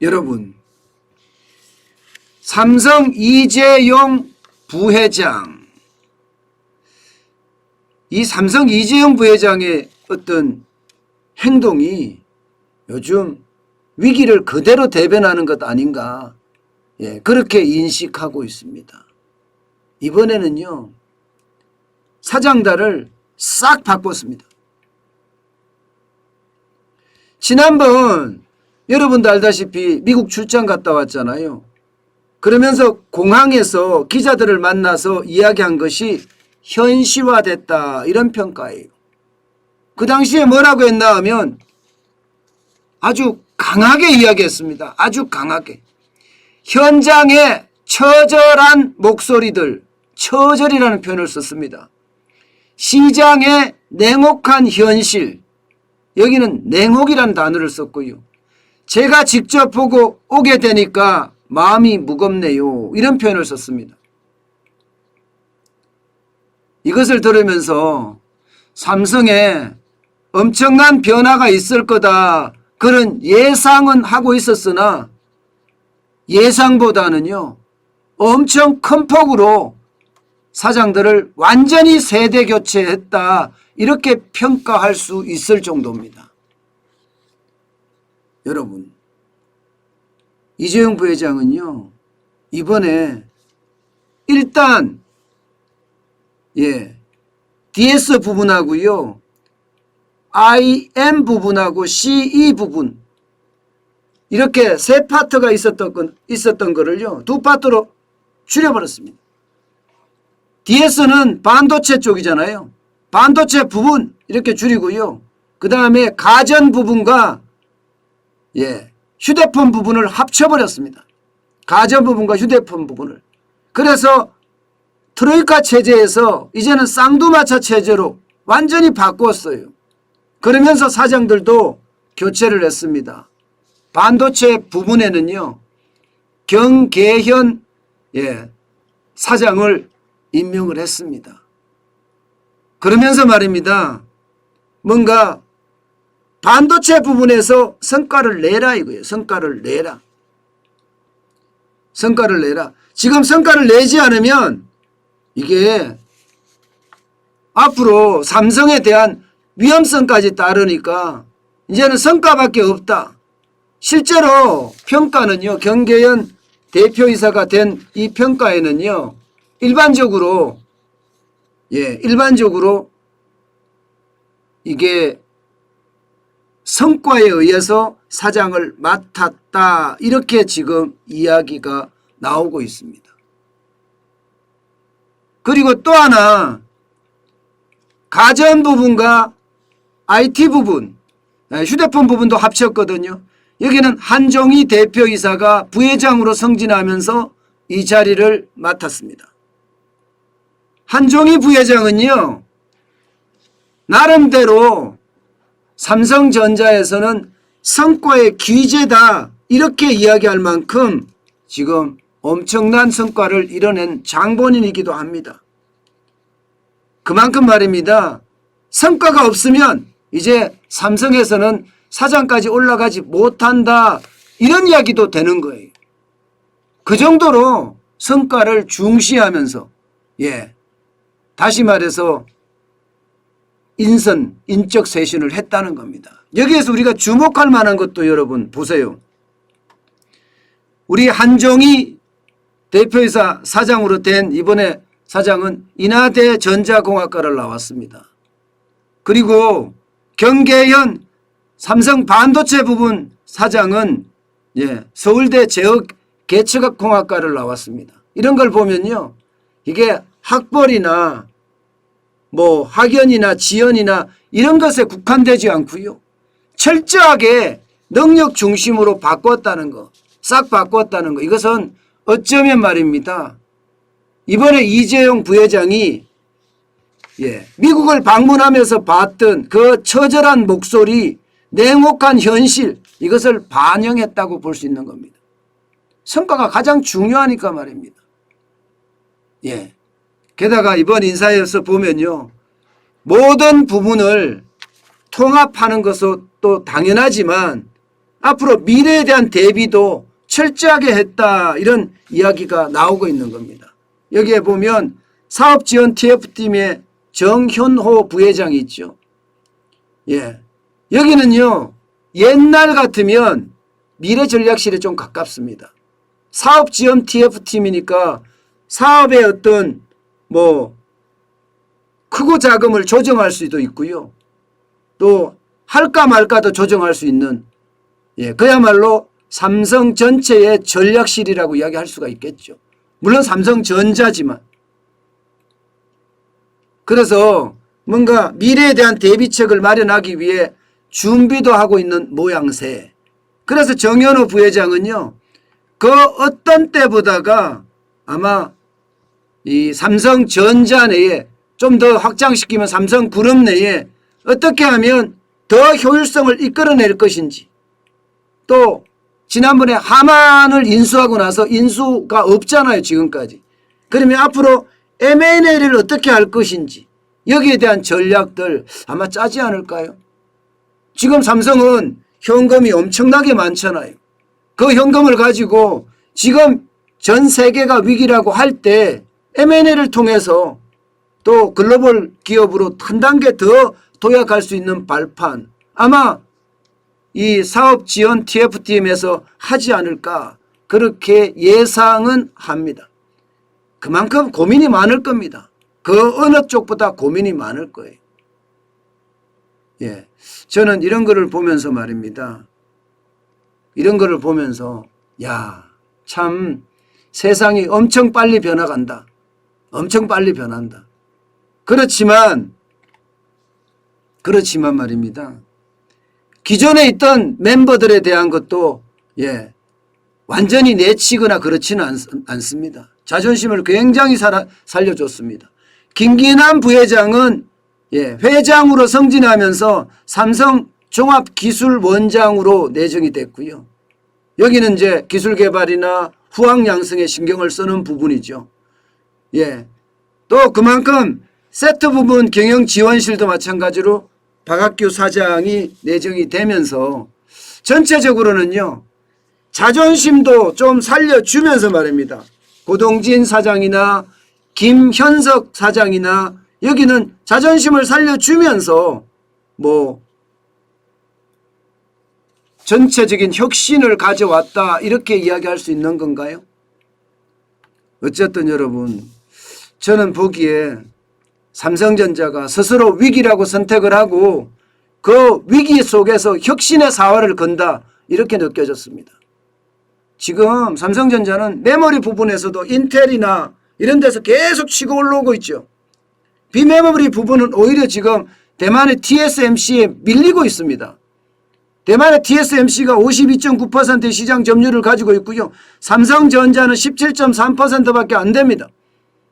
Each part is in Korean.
여러분, 삼성 이재용 부회장, 이 삼성 이재용 부회장의 어떤 행동이 요즘 위기를 그대로 대변하는 것 아닌가, 그렇게 인식하고 있습니다. 이번에는요, 사장단을 싹 바꿨습니다. 지난번 여러분도 알다시피 미국 출장 갔다 왔잖아요. 그러면서 공항에서 기자들을 만나서 이야기한 것이 현실화됐다, 이런 평가예요. 그 당시에 뭐라고 했나 하면 아주 강하게 이야기했습니다. 아주 강하게. 현장의 처절한 목소리들, 처절이라는 표현을 썼습니다. 시장의 냉혹한 현실, 여기는 냉혹이라는 단어를 썼고요. 제가 직접 보고 오게 되니까 마음이 무겁네요, 이런 표현을 썼습니다. 이것을 들으면서 삼성에 엄청난 변화가 있을 거다, 그런 예상은 하고 있었으나 예상보다는요 엄청 큰 폭으로 사장들을 완전히 세대 교체했다, 이렇게 평가할 수 있을 정도입니다. 여러분, 이재용 부회장은요 이번에 일단 DS 부분하고요 IM 부분하고 CE 부분, 이렇게 세 파트가 있었던 거를요 두 파트로 줄여버렸습니다. DS는 반도체 쪽이잖아요. 반도체 부분 이렇게 줄이고요. 그 다음에 가전 부분과 휴대폰 부분을 합쳐버렸습니다. 가전 부분과 휴대폰 부분을. 그래서 트로이카 체제에서 이제는 쌍두마차 체제로 완전히 바꿨어요. 그러면서 사장들도 교체를 했습니다. 반도체 부분에는요 경계현 사장을 임명을 했습니다. 그러면서 말입니다, 뭔가 반도체 부분에서 성과를 내라 이거예요. 성과를 내라. 성과를 내라. 지금 성과를 내지 않으면 이게 앞으로 삼성에 대한 위험성까지 따르니까 이제는 성과밖에 없다. 실제로 평가는요, 경계현 대표이사가 된 이 평가에는요 일반적으로 이게 성과에 의해서 사장을 맡았다, 이렇게 지금 이야기가 나오고 있습니다. 그리고 또 하나, 가전 부분과 IT 부분, 휴대폰 부분도 합쳤거든요. 여기는 한종희 대표이사가 부회장으로 승진하면서 이 자리를 맡았습니다. 한종희 부회장은요 나름대로 삼성전자에서는 성과의 귀재다, 이렇게 이야기할 만큼 지금 엄청난 성과를 이뤄낸 장본인이기도 합니다. 그만큼 말입니다, 성과가 없으면 이제 삼성에서는 사장까지 올라가지 못한다, 이런 이야기도 되는 거예요. 그 정도로 성과를 중시하면서 다시 말해서 인적 쇄신을 했다는 겁니다. 여기에서 우리가 주목할 만한 것도 여러분 보세요. 우리 한종희 대표이사 사장으로 된 이번에 사장은 인하대 전자공학과를 나왔습니다. 그리고 경계현 삼성 반도체 부분 사장은 서울대 제어계측학공학과를 나왔습니다. 이런 걸 보면요 이게 학벌이나 뭐 학연이나 지연이나 이런 것에 국한되지 않고요 철저하게 능력 중심으로 바꿨다는 거, 싹 바꿨다는 거, 이것은 어쩌면 말입니다, 이번에 이재용 부회장이 미국을 방문하면서 봤던 그 처절한 목소리, 냉혹한 현실, 이것을 반영했다고 볼 수 있는 겁니다. 성과가 가장 중요하니까 말입니다. 게다가 이번 인사에서 보면요 모든 부분을 통합하는 것도 당연하지만 앞으로 미래에 대한 대비도 철저하게 했다, 이런 이야기가 나오고 있는 겁니다. 여기에 보면 사업지원 TF팀의 정현호 부회장이 있죠. 예. 여기는요, 옛날 같으면 미래전략실에 좀 가깝습니다. 사업지원 TF팀이니까 사업의 어떤 크고 작음을 조정할 수도 있고요. 또 할까 말까도 조정할 수 있는, 그야말로 삼성 전체의 전략실이라고 이야기할 수가 있겠죠. 물론 삼성전자지만. 그래서 뭔가 미래에 대한 대비책을 마련하기 위해 준비도 하고 있는 모양새. 그래서 정현호 부회장은요, 그 어떤 때보다가 아마 이 삼성전자 내에 좀 더 확장시키면 삼성그룹 내에 어떻게 하면 더 효율성을 이끌어낼 것인지, 또 지난번에 하만을 인수하고 나서 인수가 없잖아요, 지금까지. 그러면 앞으로 M&A를 어떻게 할 것인지, 여기에 대한 전략들 아마 짜지 않을까요? 지금 삼성은 현금이 엄청나게 많잖아요. 그 현금을 가지고 지금 전 세계가 위기라고 할 때 M&A를 통해서 또 글로벌 기업으로 한 단계 더 도약할 수 있는 발판, 아마 이 사업지원 TF팀에서 하지 않을까, 그렇게 예상은 합니다. 그만큼 고민이 많을 겁니다. 그 어느 쪽보다 고민이 많을 거예요. 예, 저는 이런 거를 보면서 말입니다. 이런 거를 보면서 참 세상이 엄청 빨리 변화간다. 엄청 빨리 변한다. 그렇지만 말입니다. 기존에 있던 멤버들에 대한 것도 완전히 내치거나 그렇지는 않습니다. 자존심을 굉장히 살려줬습니다. 김기남 부회장은 회장으로 승진하면서 삼성 종합기술원장으로 내정이 됐고요. 여기는 이제 기술개발이나 후학양성에 신경을 쓰는 부분이죠. 또 그만큼 세트 부분 경영지원실도 마찬가지로 박학규 사장이 내정이 되면서 전체적으로는요, 자존심도 좀 살려주면서 말입니다. 고동진 사장이나 김현석 사장이나 여기는 자존심을 살려주면서 전체적인 혁신을 가져왔다, 이렇게 이야기할 수 있는 건가요? 어쨌든 여러분, 저는 보기에 삼성전자가 스스로 위기라고 선택을 하고 그 위기 속에서 혁신의 사활을 건다, 이렇게 느껴졌습니다. 지금 삼성전자는 메모리 부분에서도 인텔이나 이런 데서 계속 치고 올라오고 있죠. 비메모리 부분은 오히려 지금 대만의 TSMC에 밀리고 있습니다. 대만의 TSMC가 52.9%의 시장 점유율을 가지고 있고요. 삼성전자는 17.3%밖에 안 됩니다.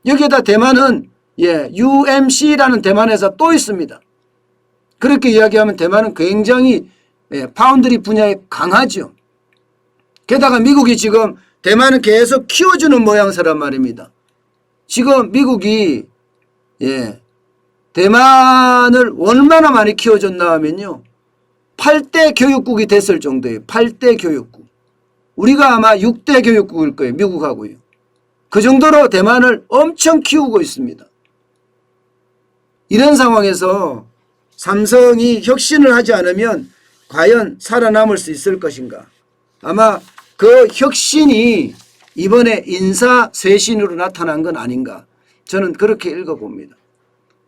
여기에다 대만은 UMC라는 대만 회사 또 있습니다. 그렇게 이야기하면 대만은 굉장히 파운드리 분야에 강하죠. 게다가 미국이 지금 대만은 계속 키워주는 모양새란 말입니다. 지금 미국이 대만을 얼마나 많이 키워줬나 하면요, 8대 교육국이 됐을 정도예요. 8대 교육국. 우리가 아마 6대 교육국일 거예요, 미국하고요. 그 정도로 대만을 엄청 키우고 있습니다. 이런 상황에서 삼성이 혁신을 하지 않으면 과연 살아남을 수 있을 것인가. 아마 그 혁신이 이번에 인사쇄신으로 나타난 건 아닌가, 저는 그렇게 읽어봅니다.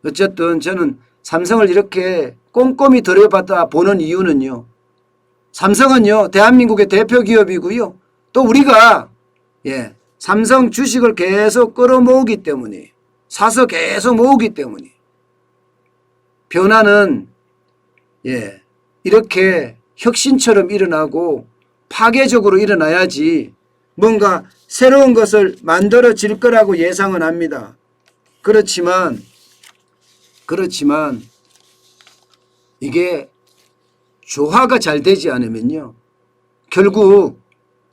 어쨌든 저는 삼성을 이렇게 꼼꼼히 들여봤다 보는 이유는요, 삼성은요 대한민국의 대표 기업이고요, 또 우리가 삼성 주식을 계속 끌어모으기 때문에, 사서 계속 모으기 때문에 변화는 이렇게 혁신처럼 일어나고 파괴적으로 일어나야지 뭔가 새로운 것을 만들어질 거라고 예상은 합니다. 그렇지만 이게 조화가 잘 되지 않으면요, 결국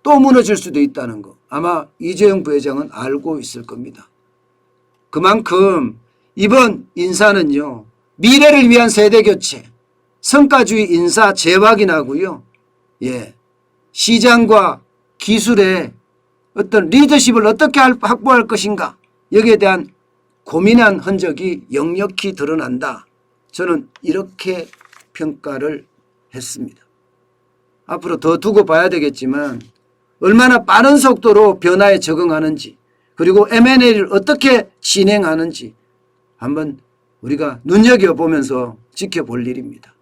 또 무너질 수도 있다는 거 아마 이재용 부회장은 알고 있을 겁니다. 그만큼 이번 인사는요, 미래를 위한 세대교체, 성과주의 인사 재확인하고요, 시장과 기술의 어떤 리더십을 어떻게 확보할 것인가 여기에 대한 고민한 흔적이 역력히 드러난다. 저는 이렇게 평가를 했습니다. 앞으로 더 두고 봐야 되겠지만 얼마나 빠른 속도로 변화에 적응하는지 그리고 M&A를 어떻게 진행하는지 한번 우리가 눈여겨보면서 지켜볼 일입니다.